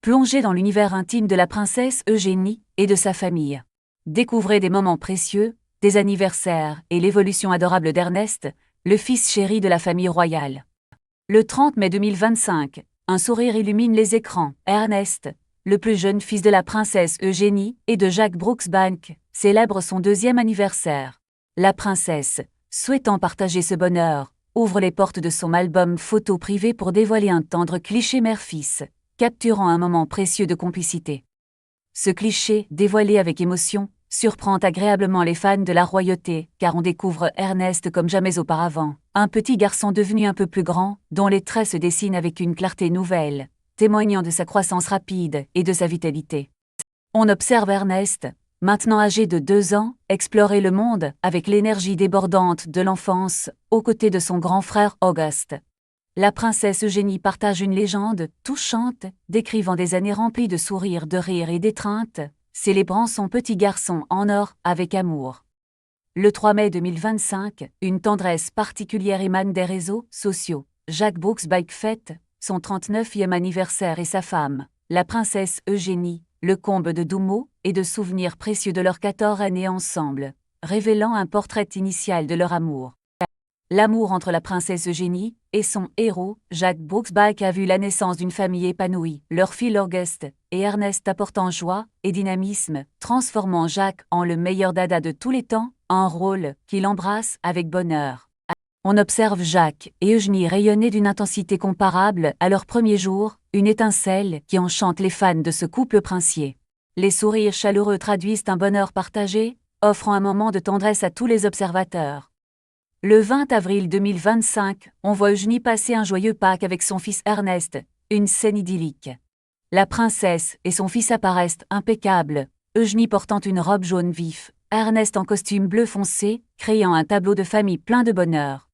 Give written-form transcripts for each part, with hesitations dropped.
Plongez dans l'univers intime de la princesse Eugénie et de sa famille. Découvrez des moments précieux, des anniversaires et l'évolution adorable d'Ernest, le fils chéri de la famille royale. Le 30 mai 2025, un sourire illumine les écrans. Ernest, le plus jeune fils de la princesse Eugénie et de Jack Brooksbank, célèbre son 2e anniversaire. La princesse, souhaitant partager ce bonheur, ouvre les portes de son album photo privé pour dévoiler un tendre cliché mère-fils, capturant un moment précieux de complicité. Ce cliché, dévoilé avec émotion, surprend agréablement les fans de la royauté, car on découvre Ernest comme jamais auparavant, un petit garçon devenu un peu plus grand, dont les traits se dessinent avec une clarté nouvelle, témoignant de sa croissance rapide et de sa vitalité. On observe Ernest, maintenant âgé de 2 ans, explorer le monde avec l'énergie débordante de l'enfance, aux côtés de son grand frère Auguste. La princesse Eugénie partage une légende touchante, décrivant des années remplies de sourires, de rires et d'étreintes, célébrant son petit garçon en or avec amour. Le 3 mai 2025, une tendresse particulière émane des réseaux sociaux. Jack Brooksbank fête son 39e anniversaire et sa femme, la princesse Eugénie, le comble de doux mots et de souvenirs précieux de leurs 14 années ensemble, révélant un portrait initial de leur amour. L'amour entre la princesse Eugénie et son héros, Jack Brooksbank, a vu la naissance d'une famille épanouie, leur fils Auguste et Ernest apportant joie et dynamisme, transformant Jack en le meilleur dada de tous les temps, un rôle qu'il embrasse avec bonheur. On observe Jack et Eugénie rayonner d'une intensité comparable à leur premier jour, une étincelle qui enchante les fans de ce couple princier. Les sourires chaleureux traduisent un bonheur partagé, offrant un moment de tendresse à tous les observateurs. Le 20 avril 2025, on voit Eugénie passer un joyeux Pâques avec son fils Ernest, une scène idyllique. La princesse et son fils apparaissent impeccables, Eugénie portant une robe jaune vif, Ernest en costume bleu foncé, créant un tableau de famille plein de bonheur.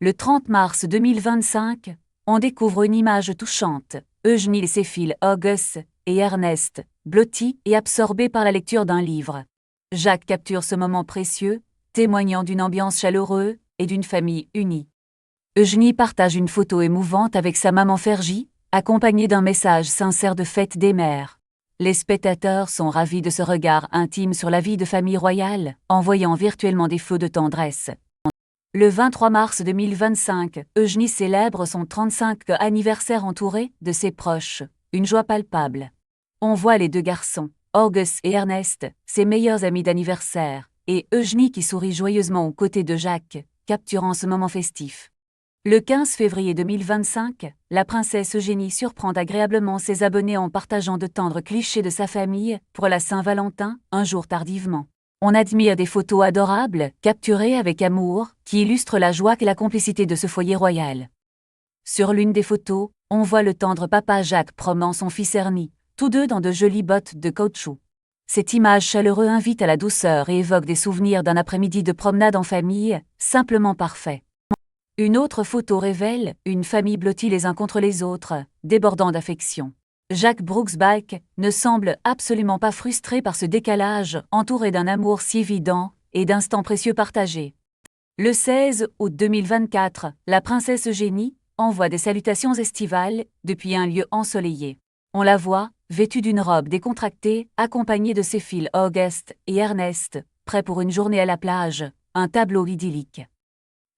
Le 30 mars 2025, on découvre une image touchante, Eugénie et ses fils Auguste et Ernest, blottis et absorbés par la lecture d'un livre. Jacques capture ce moment précieux, témoignant d'une ambiance chaleureuse et d'une famille unie. Eugénie partage une photo émouvante avec sa maman Fergie, accompagnée d'un message sincère de fête des mères. Les spectateurs sont ravis de ce regard intime sur la vie de famille royale, envoyant virtuellement des flots de tendresse. Le 23 mars 2025, Eugénie célèbre son 35e anniversaire entourée de ses proches, une joie palpable. On voit les 2 garçons, Auguste et Ernest, ses meilleurs amis d'anniversaire, et Eugénie qui sourit joyeusement aux côtés de Jacques, capturant ce moment festif. Le 15 février 2025, la princesse Eugénie surprend agréablement ses abonnés en partageant de tendres clichés de sa famille pour la Saint-Valentin, un jour tardivement. On admire des photos adorables, capturées avec amour, qui illustrent la joie et la complicité de ce foyer royal. Sur l'une des photos, on voit le tendre papa Jacques promenant son fils Ernie, tous deux dans de jolies bottes de caoutchouc. Cette image chaleureuse invite à la douceur et évoque des souvenirs d'un après-midi de promenade en famille, simplement parfait. Une autre photo révèle une famille blottie les uns contre les autres, débordant d'affection. Jack Brooksbank ne semble absolument pas frustré par ce décalage, entouré d'un amour si évident et d'instants précieux partagés. Le 16 août 2024, la princesse Eugénie envoie des salutations estivales depuis un lieu ensoleillé. On la voit, vêtue d'une robe décontractée, accompagnée de ses fils Auguste et Ernest, prêts pour une journée à la plage, un tableau idyllique.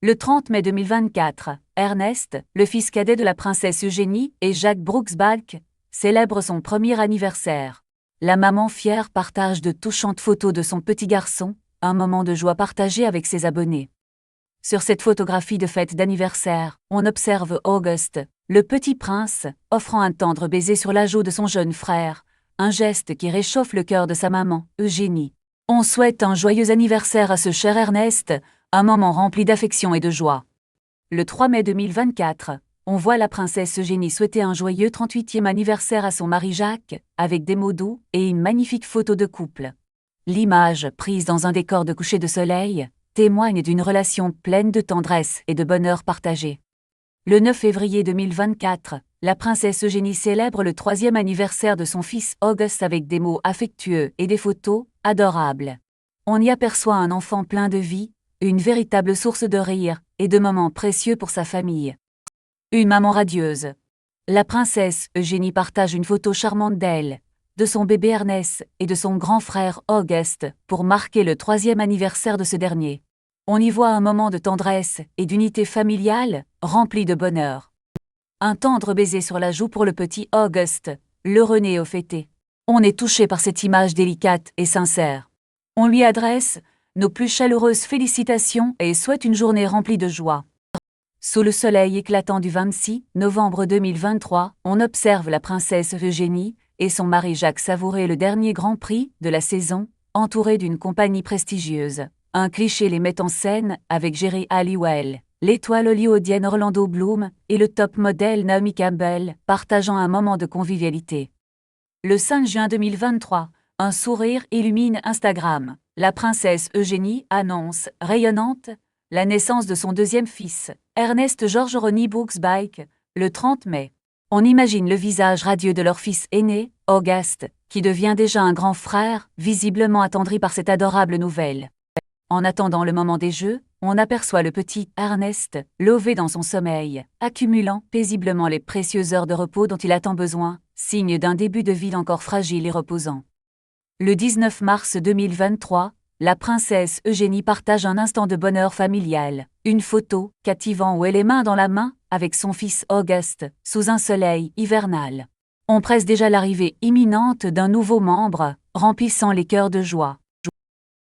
Le 30 mai 2024, Ernest, le fils cadet de la princesse Eugénie et Jack Brooksbank, célèbre son 1er anniversaire. La maman fière partage de touchantes photos de son petit garçon, un moment de joie partagé avec ses abonnés. Sur cette photographie de fête d'anniversaire, on observe Auguste, le petit prince, offrant un tendre baiser sur la joue de son jeune frère, un geste qui réchauffe le cœur de sa maman, Eugénie. On souhaite un joyeux anniversaire à ce cher Ernest, un moment rempli d'affection et de joie. Le 3 mai 2024, on voit la princesse Eugénie souhaiter un joyeux 38e anniversaire à son mari Jacques, avec des mots doux et une magnifique photo de couple. L'image, prise dans un décor de coucher de soleil, témoigne d'une relation pleine de tendresse et de bonheur partagé. Le 9 février 2024, la princesse Eugénie célèbre le 3e anniversaire de son fils Auguste avec des mots affectueux et des photos adorables. On y aperçoit un enfant plein de vie, une véritable source de rire et de moments précieux pour sa famille. Une maman radieuse. La princesse Eugénie partage une photo charmante d'elle, de son bébé Ernest et de son grand frère Auguste pour marquer le 3e anniversaire de ce dernier. On y voit un moment de tendresse et d'unité familiale, rempli de bonheur. Un tendre baiser sur la joue pour le petit Auguste, l'heureux né au fêté. On est touché par cette image délicate et sincère. On lui adresse nos plus chaleureuses félicitations et souhaite une journée remplie de joie. Sous le soleil éclatant du 26 novembre 2023, on observe la princesse Eugénie et son mari Jacques savourer le dernier Grand Prix de la saison, entourés d'une compagnie prestigieuse. Un cliché les met en scène avec Jerry Halliwell, l'étoile hollywoodienne Orlando Bloom et le top modèle Naomi Campbell, partageant un moment de convivialité. Le 5 juin 2023, un sourire illumine Instagram. La princesse Eugénie annonce, rayonnante, la naissance de son 2e fils, Ernest George Ronnie Brooks Bike, le 30 mai. On imagine le visage radieux de leur fils aîné, Auguste, qui devient déjà un grand frère, visiblement attendri par cette adorable nouvelle. En attendant le moment des jeux, on aperçoit le petit Ernest, lové dans son sommeil, accumulant paisiblement les précieuses heures de repos dont il a tant besoin, signe d'un début de vie encore fragile et reposant. Le 19 mars 2023, la princesse Eugénie partage un instant de bonheur familial, une photo captivant où elle est main dans la main avec son fils Auguste, sous un soleil hivernal. On presse déjà l'arrivée imminente d'un nouveau membre, remplissant les cœurs de joie.